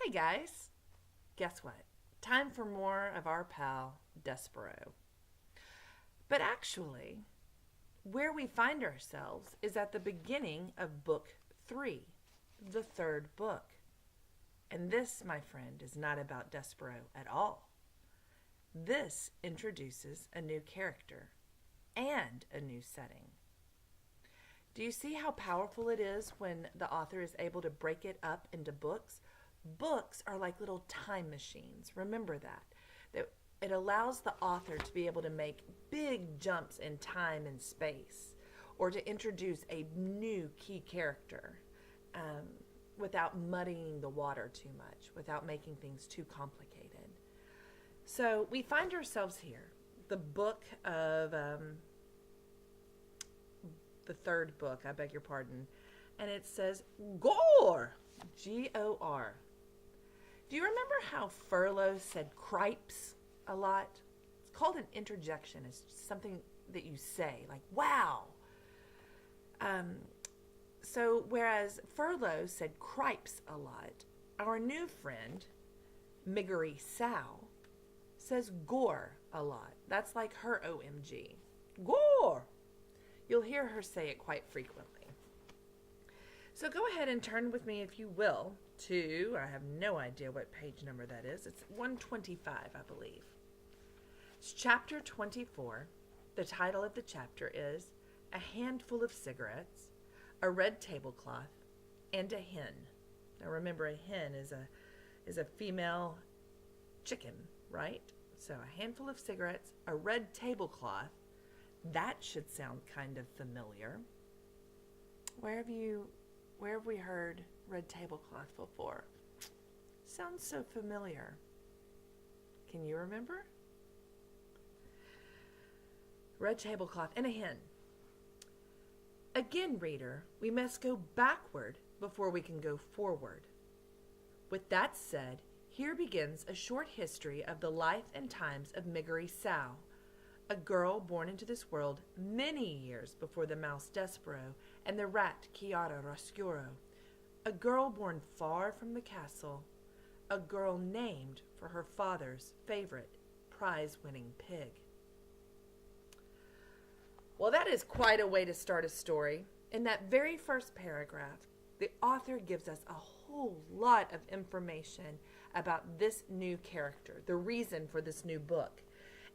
Hey guys, guess what? Time for more of our pal, Despereaux. But actually, where we find ourselves is at the beginning of book 3, the third book. And this, my friend, is not about Despereaux at all. This introduces a new character and a new setting. Do you see how powerful it is when the author is able to break it up into books? Books are like little time machines. Remember that. That it allows the author to be able to make big jumps in time and space, or to introduce a new key character without muddying the water too much, without making things too complicated. So we find ourselves here, the book of the third book, I beg your pardon, and it says Gore, Gor. Do you remember how Furlough said cripes a lot? It's called an interjection. It's something that you say, like, wow. So whereas Furlough said cripes a lot, our new friend, Miggery Sow, says gore a lot. That's like her OMG. Gore! You'll hear her say it quite frequently. So go ahead and turn with me, if you will, to, I have no idea what page number that is. It's 125, I believe. It's chapter 24. The title of the chapter is A Handful of Cigarettes, a Red Tablecloth, and a Hen. Now remember, a hen is a female chicken, right? So a handful of cigarettes, a red tablecloth. That should sound kind of familiar. Where have we heard red tablecloth before? Sounds so familiar. Can you remember? Red tablecloth and a hen. Again, reader, we must go backward before we can go forward. With that said, here begins a short history of the life and times of Miggery Sow, a girl born into this world many years before the mouse Despereaux and the rat Chiara Roscuro, a girl born far from the castle, a girl named for her father's favorite prize-winning pig. Well, that is quite a way to start a story. In that very first paragraph, the author gives us a whole lot of information about this new character, the reason for this new book.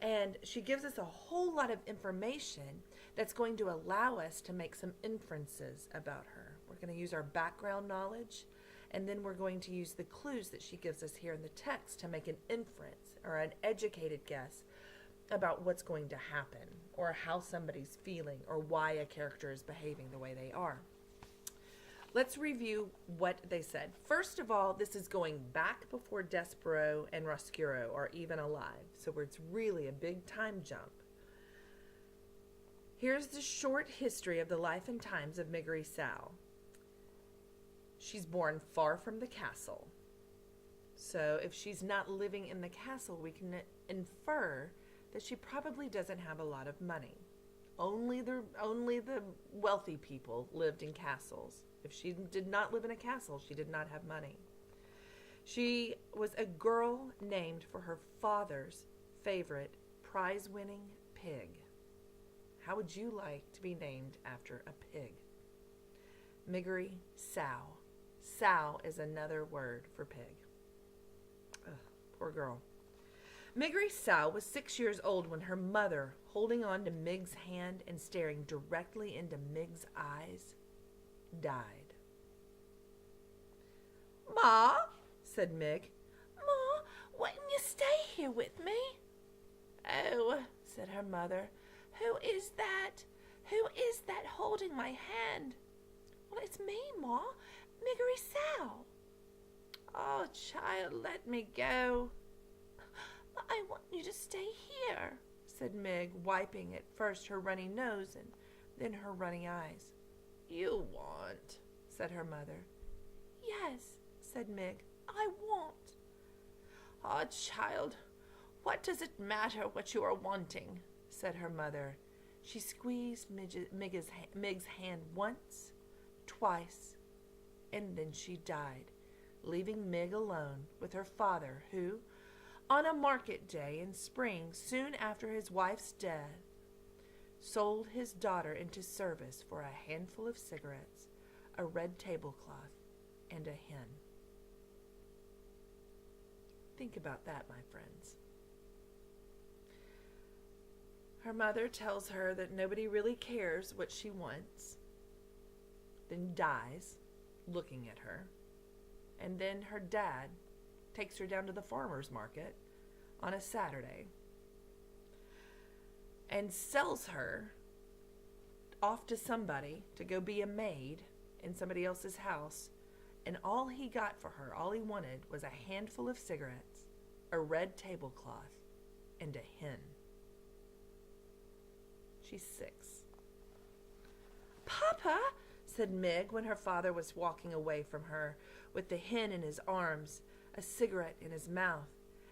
And she gives us a whole lot of information that's going to allow us to make some inferences about her. We're going to use our background knowledge, and then we're going to use the clues that she gives us here in the text to make an inference or an educated guess about what's going to happen, or how somebody's feeling, or why a character is behaving the way they are. Let's review what they said. First of all, this is going back before Despereaux and Roscuro are even alive, so it's really a big time jump. Here's the short history of the life and times of Miggery Sow. She's born far from the castle. So if she's not living in the castle, we can infer that she probably doesn't have a lot of money. Only the wealthy people lived in castles. If she did not live in a castle, she did not have money. She was a girl named for her father's favorite prize-winning pig. How would you like to be named after a pig? Miggery Sow. Sow is another word for pig. Ugh, poor girl. Miggery Sow was 6 years old when her mother, holding on to Mig's hand and staring directly into Mig's eyes, died. "Ma," said Mig. "Ma, wouldn't you stay here with me?" "Oh," said her mother, "who is that? Who is that holding my hand?" "Well, it's me, Ma, Miggery Sow." "Oh, child, let me go." "But I want you to stay here," said Mig, wiping at first her runny nose and then her runny eyes. "You want," said her mother. "Yes," said Mig, "I want." "Oh, child, what does it matter what you are wanting?" said her mother. She squeezed Mig's hand once, twice, and then she died, leaving Mig alone with her father, who, on a market day in spring soon after his wife's death, sold his daughter into service for a handful of cigarettes, a red tablecloth, and a hen. Think about that, my friends. Her mother tells her that nobody really cares what she wants, then dies looking at her, and then her dad takes her down to the farmer's market on a Saturday and sells her off to somebody to go be a maid in somebody else's house, and all he got for her, all he wanted, was a handful of cigarettes, a red tablecloth, and a hen. She's 6. "Papa," said Mig when her father was walking away from her with the hen in his arms, a cigarette in his mouth,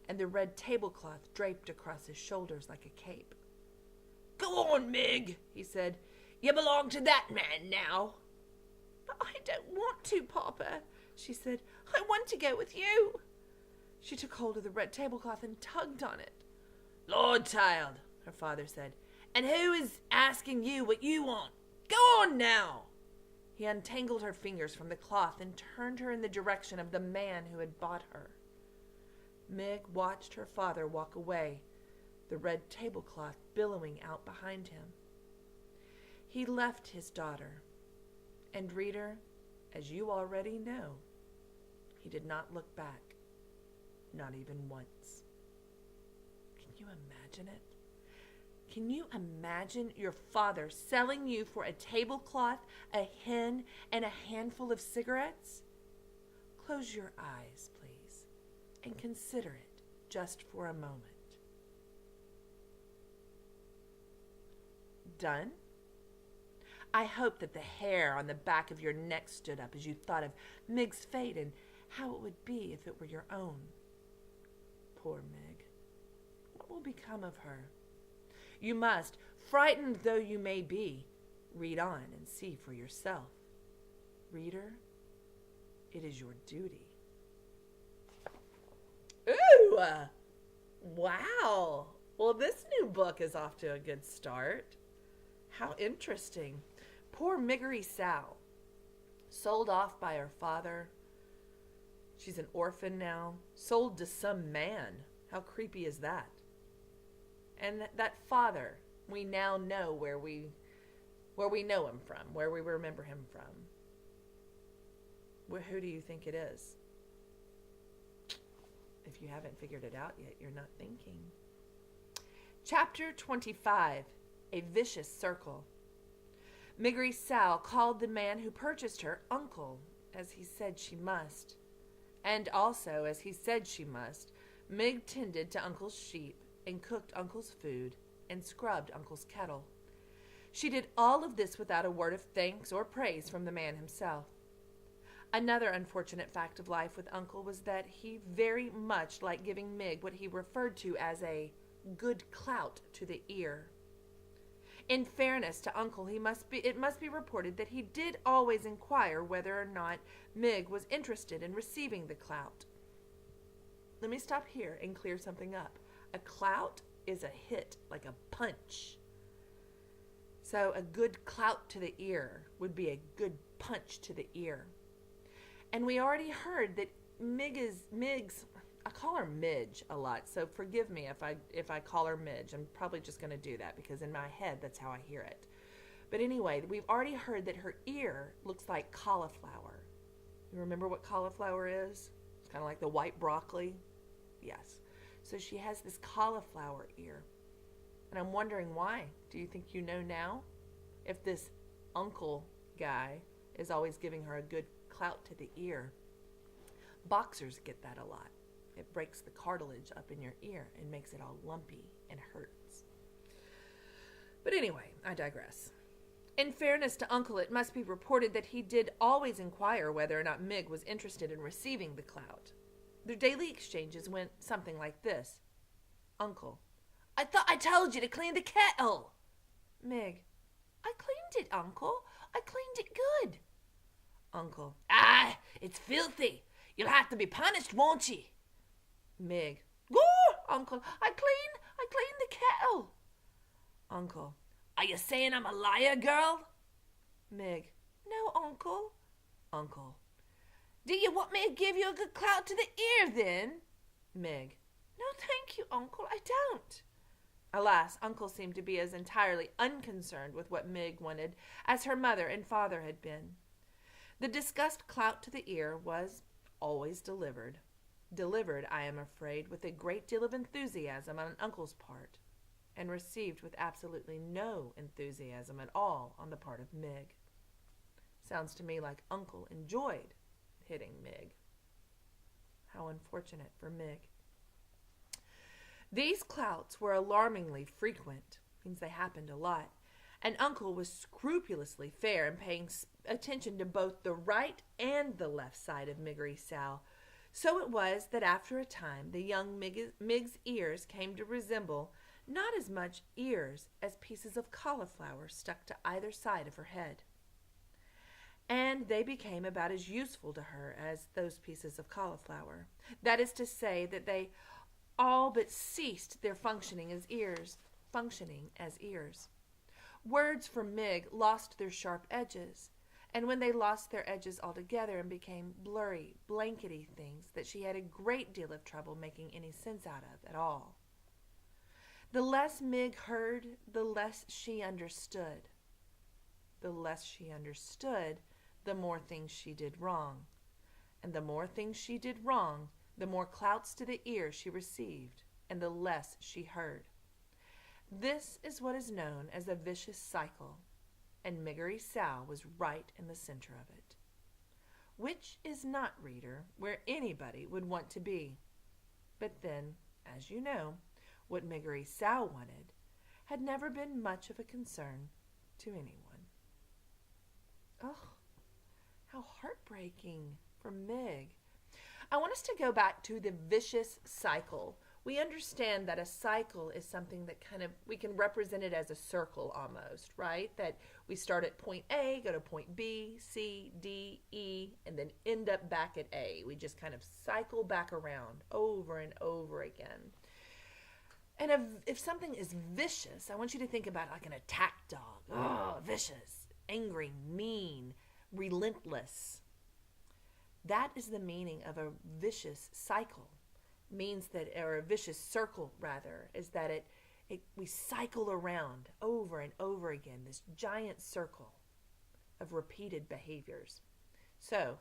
and the red tablecloth draped across his shoulders like a cape. "Go on, Mig," he said. "You belong to that man now." "But I don't want to, Papa," she said. "I want to go with you." She took hold of the red tablecloth and tugged on it. "Lord, child," her father said, "and who is asking you what you want? Go on now." He untangled her fingers from the cloth and turned her in the direction of the man who had bought her. Mig watched her father walk away, the red tablecloth billowing out behind him. He left his daughter, and reader, as you already know, he did not look back, not even once. Can you imagine it? Can you imagine your father selling you for a tablecloth, a hen, and a handful of cigarettes? Close your eyes, please, and consider it just for a moment. Done? I hope that the hair on the back of your neck stood up as you thought of Mig's fate and how it would be if it were your own. Poor Mig. What will become of her? You must, frightened though you may be, read on and see for yourself. Reader, it is your duty. Ooh! Wow! Well, this new book is off to a good start. How interesting. Poor Miggery Sal. Sold off by her father. She's an orphan now. Sold to some man. How creepy is that? And that father, we now know where we know him from, where we remember him from. Who do you think it is? If you haven't figured it out yet, you're not thinking. Chapter 25, A Vicious Circle. Miggery Sal called the man who purchased her uncle, as he said she must. And also, as he said she must, Mig tended to Uncle's sheep and cooked Uncle's food and scrubbed Uncle's kettle. She did all of this without a word of thanks or praise from the man himself. Another unfortunate fact of life with Uncle was that he very much liked giving Mig what he referred to as a good clout to the ear. In fairness to Uncle, it must be reported that he did always inquire whether or not Mig was interested in receiving the clout. Let me stop here and clear something up. A clout is a hit, like a punch. So a good clout to the ear would be a good punch to the ear. And we already heard that Mig's, I call her Midge a lot, so forgive me if I call her Midge. I'm probably just going to do that because in my head that's how I hear it. But anyway, we've already heard that her ear looks like cauliflower. You remember what cauliflower is? It's kind of like the white broccoli. Yes. So she has this cauliflower ear. And I'm wondering why. Do you think you know now? If this uncle guy is always giving her a good clout to the ear. Boxers get that a lot. It breaks the cartilage up in your ear and makes it all lumpy and hurts. But anyway, I digress. In fairness to Uncle, it must be reported that he did always inquire whether or not Mig was interested in receiving the clout. Their daily exchanges went something like this. Uncle: "I thought I told you to clean the kettle." Mig: "I cleaned it, Uncle. I cleaned it good." Uncle: "Ah, it's filthy. You'll have to be punished, won't ye? Mig. Gore, Uncle, I clean the kettle. Uncle. Are you saying I'm a liar, girl? Mig. No, Uncle. Uncle. Do you want me to give you a good clout to the ear, then? Mig. No, thank you, Uncle, I don't. Alas, Uncle seemed to be as entirely unconcerned with what Mig wanted as her mother and father had been. The discussed clout to the ear was always delivered. Delivered, I am afraid, with a great deal of enthusiasm on Uncle's part, and received with absolutely no enthusiasm at all on the part of Mig. Sounds to me like Uncle enjoyed hitting Mig. How unfortunate for Mig. These clouts were alarmingly frequent, means they happened a lot, and Uncle was scrupulously fair in paying attention to both the right and the left side of Miggery Sow. So it was that after a time the young Mig's ears came to resemble not as much ears as pieces of cauliflower stuck to either side of her head. And they became about as useful to her as those pieces of cauliflower. That is to say that they all but ceased their functioning as ears. Words for Mig lost their sharp edges, and when they lost their edges altogether and became blurry, blankety things that she had a great deal of trouble making any sense out of at all. The less Mig heard, the less she understood. The less she understood, the more things she did wrong. And the more things she did wrong, the more clouts to the ear she received, and the less she heard. This is what is known as a vicious cycle, and Miggery Sow was right in the center of it. Which is not, reader, where anybody would want to be. But then, as you know, what Miggery Sow wanted had never been much of a concern to anyone. Oh, how heartbreaking for Mig. I want us to go back to the vicious cycle. We understand that a cycle is something that we can represent it as a circle almost, right? That we start at point A, go to point B, C, D, E, and then end up back at A. We just kind of cycle back around over and over again. And if something is vicious, I want you to think about it like an attack dog. Oh, vicious, angry, mean, relentless. That is the meaning of a vicious cycle. Means that, or a vicious circle rather, is that we cycle around over and over again, this giant circle of repeated behaviors. So,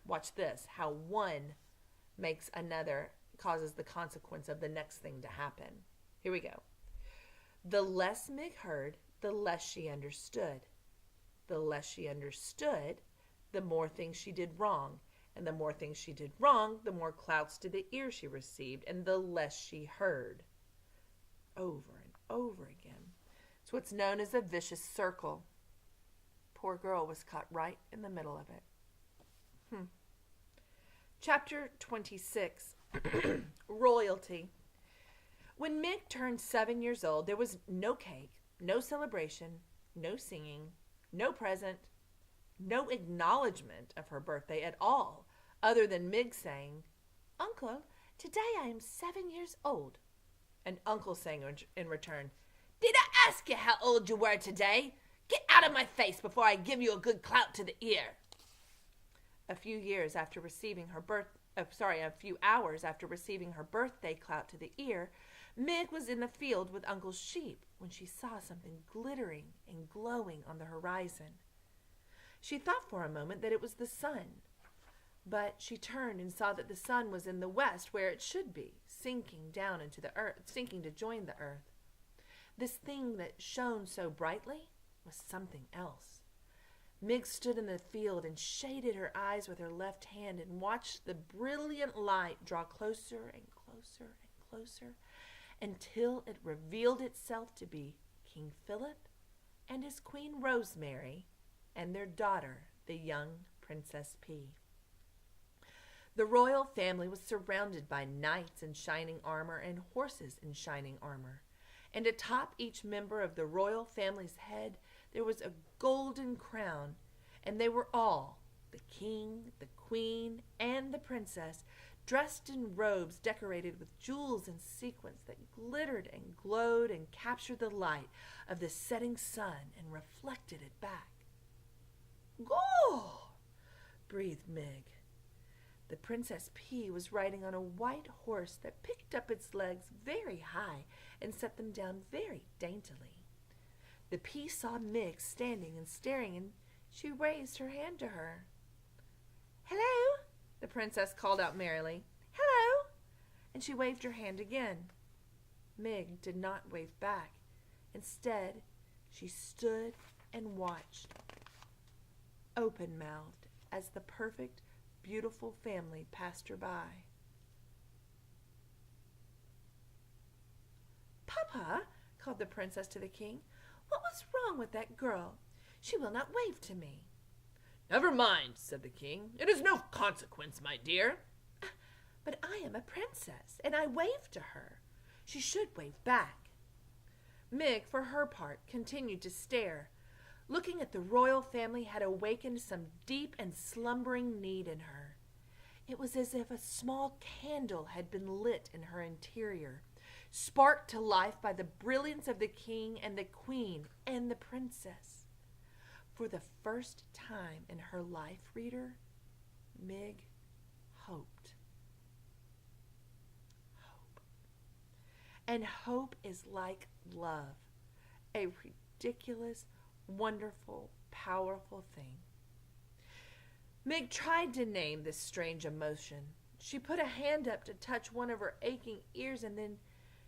watch this, how one makes another, causes the consequence of the next thing to happen. Here we go. The less Mig heard, the less she understood. The less she understood, the more things she did wrong. And the more things she did wrong, the more clouts to the ear she received, and the less she heard. Over and over again. It's what's known as a vicious circle. Poor girl was caught right in the middle of it. Chapter 26. Royalty. When Mig turned 7 years old, there was no cake, no celebration, no singing, no present, no acknowledgement of her birthday at all, other than Mig saying, "Uncle, today I am 7 years old." And Uncle saying in return, "Did I ask you how old you were today? Get out of my face before I give you a good clout to the ear." A few hours after receiving her birthday clout to the ear, Mig was in the field with Uncle's sheep when she saw something glittering and glowing on the horizon. She thought for a moment that it was the sun, but she turned and saw that the sun was in the west where it should be, sinking down into the earth, sinking to join the earth. This thing that shone so brightly was something else. Mig stood in the field and shaded her eyes with her left hand and watched the brilliant light draw closer and closer and closer until it revealed itself to be King Philip and his Queen Rosemary and their daughter, the young Princess P. The royal family was surrounded by knights in shining armor and horses in shining armor, and atop each member of the royal family's head there was a golden crown, and they were all the the king, the queen, and the princess, dressed in robes decorated with jewels and sequins that glittered and glowed and captured the light of the setting sun and reflected it back. "Gore!" breathed Mig. The Princess P was riding on a white horse that picked up its legs very high and set them down very daintily. The P saw Mig standing and staring, and she raised her hand to her. "Hello," the princess called out merrily. "Hello," and she waved her hand again. Mig did not wave back. Instead, she stood and watched, open-mouthed, as the perfect, beautiful family passed her by. "Papa," called the princess to the king, "what was wrong with that girl? She will not wave to me." "Never mind," said the king. "It is no consequence, my dear." "But I am a princess, and I waved to her. She should wave back." Mig, for her part, continued to stare. Looking at the royal family had awakened some deep and slumbering need in her. It was as if a small candle had been lit in her interior, sparked to life by the brilliance of the king and the queen and the princess. For the first time in her life, reader, Mig hoped. Hope. And hope is like love, a ridiculous, wonderful, powerful thing. Mig tried to name this strange emotion. She put a hand up to touch one of her aching ears, and then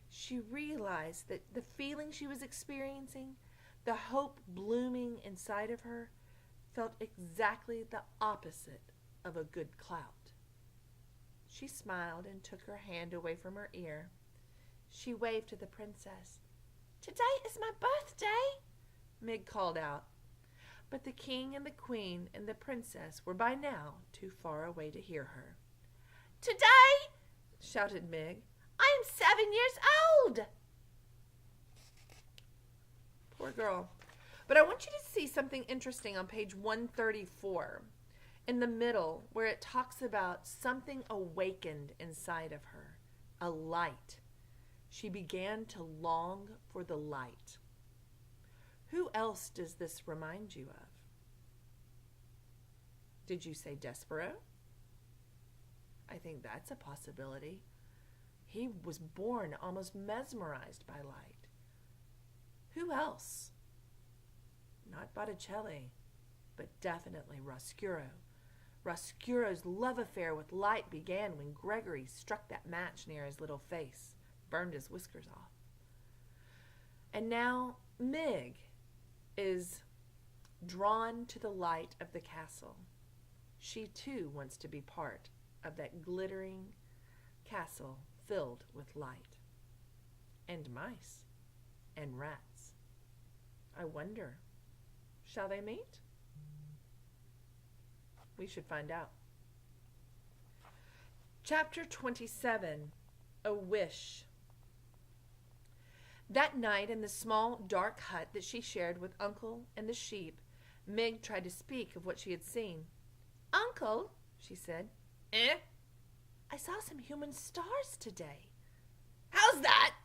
she realized that the feeling she was experiencing, the hope blooming inside of her, felt exactly the opposite of a good clout. She smiled and took her hand away from her ear. She waved to the princess. "Today is my birthday," Mig called out. But the king and the queen and the princess were by now too far away to hear her. "Today," shouted Mig, "I am 7 years old." Poor girl. But I want you to see something interesting on page 134, in the middle, where it talks about something awakened inside of her, a light. She began to long for the light. Who else does this remind you of? Did you say Despereaux? I think that's a possibility. He was born almost mesmerized by light. Who else? Not Botticelli, but definitely Roscuro. Roscuro's love affair with light began when Gregory struck that match near his little face, burned his whiskers off. And now Mig is drawn to the light of the castle. She too wants to be part of that glittering castle filled with light. And mice. And rats. I wonder, shall they meet? We should find out. Chapter 27, A Wish. That night in the small, dark hut that she shared with Uncle and the sheep, Mig tried to speak of what she had seen. "Uncle," she said. "Eh? "I saw some human stars today." How's that?"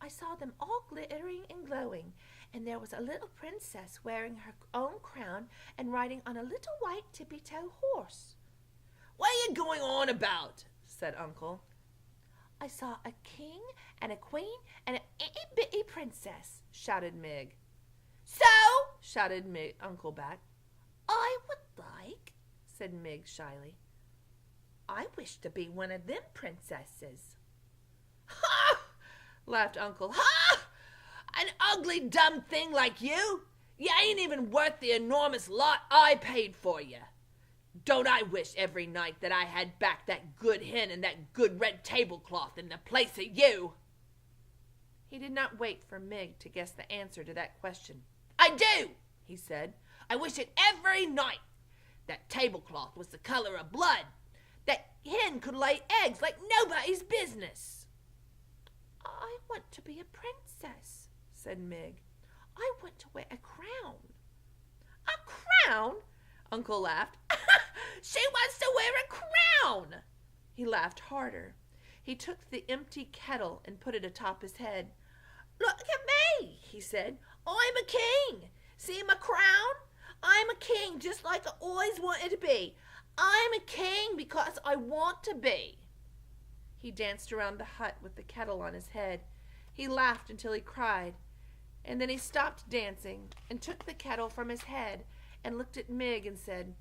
"I saw them all glittering and glowing, and there was a little princess wearing her own crown and riding on a little white tippy-toe horse." "What are you going on about?" said Uncle. "I saw a king and a queen and an itty-bitty princess," shouted Mig. "So?" shouted Uncle back. "I would like," said Mig shyly. "I wish to be one of them princesses." "Ha!" laughed Uncle. "Ha! An ugly, dumb thing like you? You ain't even worth the enormous lot I paid for you. Don't I wish every night that I had back that good hen and that good red tablecloth in the place of you?" He did not wait for Mig to guess the answer to that question. "I do," he said. "I wish it every night. That tablecloth was the color of blood. That hen could lay eggs like nobody's business." "I want to be a princess," said Mig. "I want to wear a crown." "A crown? Uncle laughed. She wants to wear a crown. He laughed harder. He took the empty kettle and put it atop his head. Look at me, he said. I'm a king. See my crown? I'm a king just like I always wanted to be. I'm a king because I want to be. He danced around the hut with the kettle on his head. He laughed until he cried. And then he stopped dancing and took the kettle from his head and looked at Mig and said,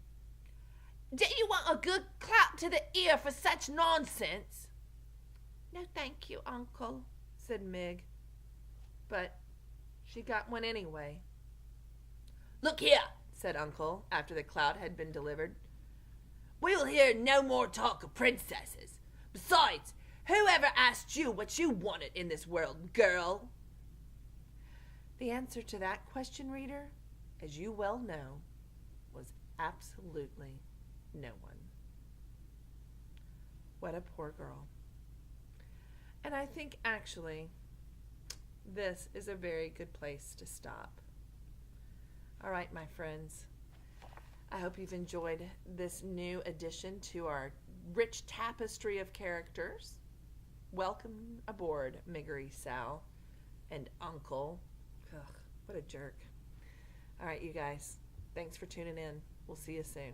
Do you want a good clap to the ear for such nonsense? No, thank you, Uncle, said Mig. But she got one anyway. Look here, said Uncle, after the clout had been delivered. We will hear no more talk of princesses. Besides, whoever asked you what you wanted in this world, girl? The answer to that question, reader, as you well know, was absolutely no one. What a poor girl. And I think actually this is a very good place to stop. All right, my friends. I hope you've enjoyed this new addition to our rich tapestry of characters. Welcome aboard, Miggery Sal and Uncle. Ugh, what a jerk. All right, you guys. Thanks for tuning in. We'll see you soon.